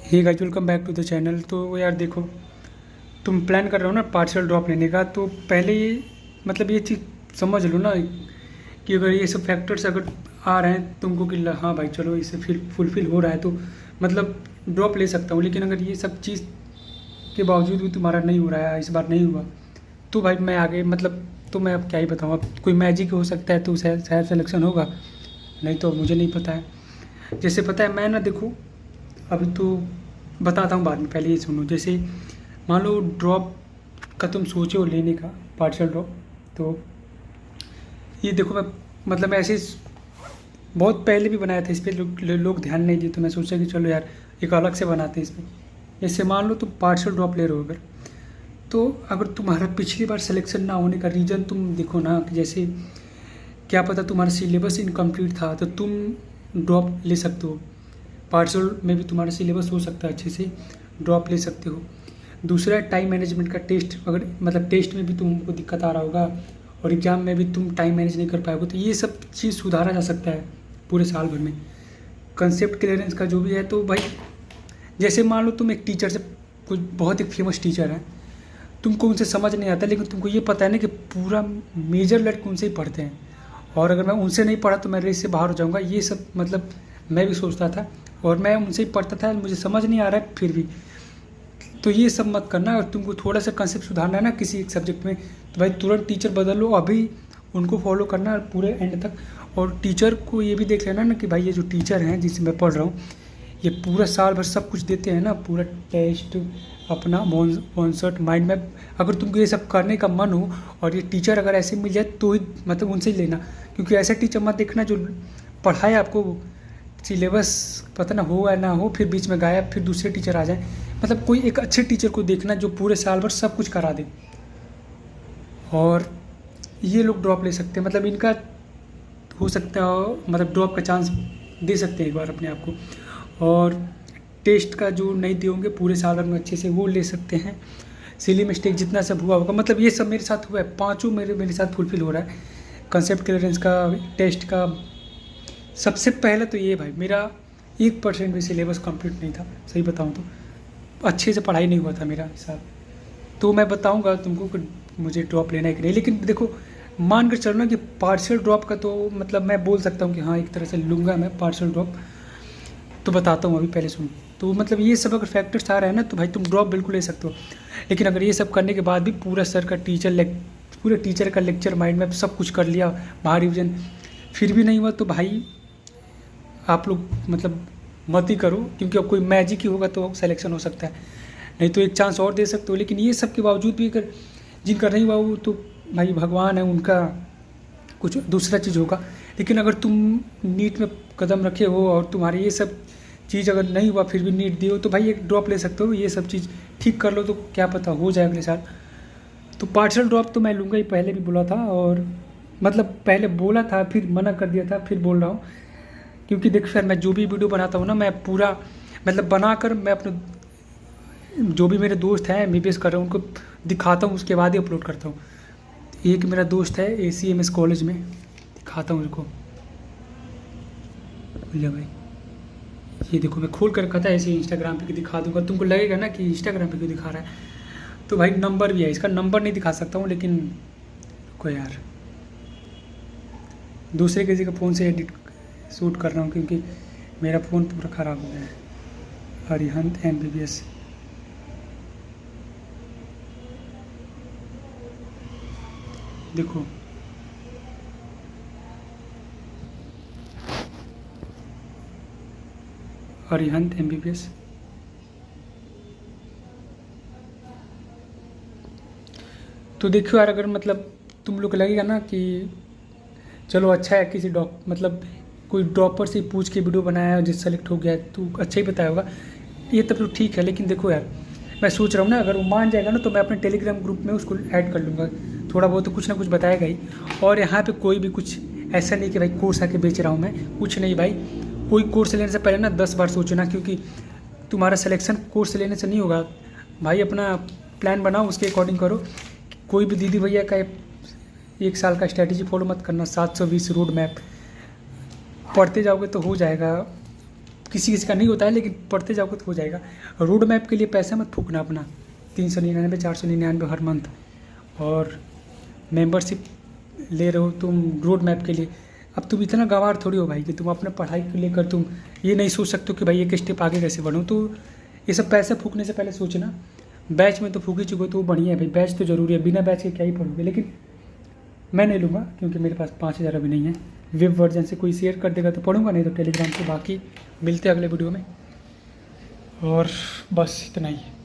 Hey guys, welcome back to the channel. तो यार देखो, तुम प्लान कर रहे हो ना पार्शियल ड्रॉप लेने का, तो पहले मतलब ये चीज़ समझ लो ना कि अगर ये सब फैक्टर्स अगर आ रहे हैं तुमको कि हाँ भाई चलो इसे फुलफिल हो रहा है, तो मतलब ड्रॉप ले सकता हूँ। लेकिन अगर ये सब चीज़ के बावजूद भी तुम्हारा नहीं हो रहा है, इस बार नहीं हुआ, तो भाई मैं आगे मतलब तो मैं अब क्या ही बताऊँ। अब कोई मैजिक हो सकता है तो शायद सिलेक्शन होगा, नहीं तो मुझे नहीं पता है। जैसे पता है मैं ना देखो, अभी तो बताता हूँ बाद में, पहले ये सुनो। जैसे मान लो ड्रॉप का तुम सोचे हो लेने का, पार्शियल ड्रॉप, तो ये देखो मैं मतलब मैं ऐसे बहुत पहले भी बनाया था इस पर, लोग ध्यान नहीं दिए, तो मैं सोचा कि चलो यार एक अलग से बनाते हैं इस पर। जैसे मान लो तुम पार्शियल ड्रॉप ले रहे हो अगर, तो अगर तुम्हारा पिछली बार सिलेक्शन ना होने का रीज़न तुम देखो ना, कि जैसे क्या पता तुम्हारा सिलेबस इनकम्प्लीट था तो तुम ड्रॉप ले सकते हो। पार्शियल में भी तुम्हारा सिलेबस हो सकता है अच्छे से, ड्रॉप ले सकते हो। दूसरा टाइम मैनेजमेंट का टेस्ट, अगर मतलब टेस्ट में भी तुमको दिक्कत आ रहा होगा और एग्ज़ाम में भी तुम टाइम मैनेज नहीं कर पाओगे, तो ये सब चीज़ सुधारा जा सकता है पूरे साल भर में। कंसेप्ट क्लियरेंस का जो भी है, तो भाई जैसे मान लो तुम एक टीचर से, कुछ बहुत एक फेमस टीचर है, तुमको उनसे समझ नहीं आता, लेकिन तुमको ये पता है ना कि पूरा मेजर लड़के उनसे ही पढ़ते हैं, और अगर मैं उनसे नहीं पढ़ा तो मैं रेस से बाहर हो जाऊँगा। ये सब मतलब मैं भी सोचता था, और मैं उनसे ही पढ़ता था, मुझे समझ नहीं आ रहा है फिर भी। तो ये सब मत करना। अगर तुमको थोड़ा सा कंसेप्ट सुधारना है ना किसी एक सब्जेक्ट में, तो भाई तुरंत टीचर बदल लो, अभी उनको फॉलो करना पूरे एंड तक। और टीचर को ये भी देख लेना ना कि भाई ये जो टीचर हैं जिससे मैं पढ़ रहा हूँ, ये पूरा साल भर सब कुछ देते हैं ना, पूरा टेस्ट अपना कॉन्सर्ट माइंड मैप। अगर तुमको ये सब करने का मन हो और ये टीचर अगर ऐसे मिल जाए तो ही मतलब उनसे ही लेना, क्योंकि ऐसा टीचर मत देखना जो पढ़ाए आपको सिलेबस पता ना हो या ना हो, फिर बीच में गायब, फिर दूसरे टीचर आ जाए। मतलब कोई एक अच्छे टीचर को देखना जो पूरे साल भर सब कुछ करा दे। और ये लोग ड्रॉप ले सकते हैं, मतलब इनका हो सकता है, मतलब ड्रॉप का चांस दे सकते हैं एक बार अपने आप को। और टेस्ट का जो नहीं दिए होंगे पूरे साल भर में अच्छे से, वो ले सकते हैं। सिली मिस्टेक जितना सब हुआ होगा, मतलब ये सब मेरे साथ हुआ है, पांचों मेरे साथ फुलफिल हो रहा है। कंसेप्ट क्लियरेंस का, टेस्ट का। सबसे पहले तो ये भाई मेरा 1% भी सिलेबस कंप्लीट नहीं था, सही बताऊँ तो अच्छे से पढ़ाई नहीं हुआ था मेरा हिसाब। तो मैं बताऊंगा तुमको कि मुझे ड्रॉप लेना है कि नहीं। लेकिन देखो, मान कर चलना कि पार्शियल ड्रॉप का तो मतलब मैं बोल सकता हूँ कि हाँ एक तरह से लूँगा मैं पार्शियल ड्रॉप। तो बताता हूँ, अभी पहले सुन। तो मतलब ये सब अगर फैक्टर्स आ रहे हैं ना, तो भाई तुम ड्रॉप बिल्कुल ले सकते हो। लेकिन अगर ये सब करने के बाद भी पूरा सर का पूरे टीचर का लेक्चर माइंड में सब कुछ कर लिया, बाहर रिविजन, फिर भी नहीं हुआ, तो भाई आप लोग मतलब मत ही करो, क्योंकि अब कोई मैजिक ही होगा तो सिलेक्शन हो सकता है, नहीं तो एक चांस और दे सकते हो। लेकिन ये सब के बावजूद भी अगर जिनका नहीं हुआ वो तो भाई भगवान है, उनका कुछ दूसरा चीज़ होगा। लेकिन अगर तुम नीट में कदम रखे हो और तुम्हारी ये सब चीज़ अगर नहीं हुआ फिर भी नीट दी हो, तो भाई एक ड्रॉप ले सकते हो। ये सब चीज़ ठीक कर लो तो क्या पता हो जाए अगले साल। तो पार्शियल ड्रॉप तो मैं लूँगा ही, पहले भी बोला था, और मतलब पहले बोला था फिर मना कर दिया था, फिर बोल रहा हूँ। क्योंकि देख सर, मैं जो भी वीडियो बनाता हूँ ना, मैं पूरा मतलब बनाकर मैं अपने जो भी मेरे दोस्त हैं MBBS कर रहे हैं उनको दिखाता हूँ, उसके बाद ही अपलोड करता हूँ। एक मेरा दोस्त है ACMS कॉलेज में, दिखाता हूँ उनको। भैया भाई ये देखो, मैं खोल कर रखा था ऐसे इंस्टाग्राम पे कि दिखा दूंगा, तुमको लगेगा ना कि इंस्टाग्राम पे क्यों दिखा रहा है। तो भाई नंबर भी है इसका, नंबर नहीं दिखा सकता हूँ, लेकिन रुको यार, दूसरे किसी का फ़ोन से एडिट शूट कर रहा हूँ क्योंकि मेरा फ़ोन पूरा ख़राब हो गया है। अरिहंत MBBS, देखो अरिहंत MBBS। तो देखो यार, अगर मतलब तुम लोग को लगेगा ना कि चलो अच्छा है, किसी मतलब कोई ड्रॉपर से पूछ के वीडियो बनाया जिस सेलेक्ट हो गया तो अच्छा ही बताया होगा, ये तब तो ठीक है। लेकिन देखो यार, मैं सोच रहा हूँ ना अगर वो मान जाएगा ना तो मैं अपने टेलीग्राम ग्रुप में उसको ऐड कर लूँगा, थोड़ा बहुत तो कुछ ना कुछ बताएगा ही। और यहाँ पे कोई भी कुछ ऐसा नहीं कि भाई कोर्स आके बेच रहा हूँ मैं, कुछ नहीं भाई। कोई कोर्स लेने से पहले ना 10 बार सोचना, क्योंकि तुम्हारा सिलेक्शन कोर्स लेने से नहीं होगा भाई। अपना प्लान बनाओ, उसके अकॉर्डिंग करो। कोई भी दीदी भैया का 1 साल का स्ट्रैटेजी फॉलो मत करना, 720 रोड मैप पढ़ते जाओगे तो हो जाएगा। किसी किसी का नहीं होता है, लेकिन पढ़ते जाओगे तो हो जाएगा। रोड मैप के लिए पैसा मत फूकना अपना, 399 499 हर मंथ। और मेंबरशिप ले रहे हो तुम रोड मैप के लिए। अब तुम इतना गंवार थोड़ी हो भाई कि तुम अपने पढ़ाई को लेकर तुम ये नहीं सोच सकते हो कि भाई एक स्टेप आगे कैसे बढ़ूँ। तो ये सब पैसे फूकने से पहले सोचना। बैच में तो फूक ही चुके, तो वो बढ़िया है भाई, बैच तो ज़रूरी है, बिना बैच के क्या ही पढ़ोगे। लेकिन मैं नहीं लूँगा क्योंकि मेरे पास 5000 अभी नहीं है। वेब वर्जन से कोई शेयर कर देगा तो पढ़ूंगा, नहीं तो टेलीग्राम से। बाकी मिलते हैं अगले वीडियो में, और बस इतना ही है।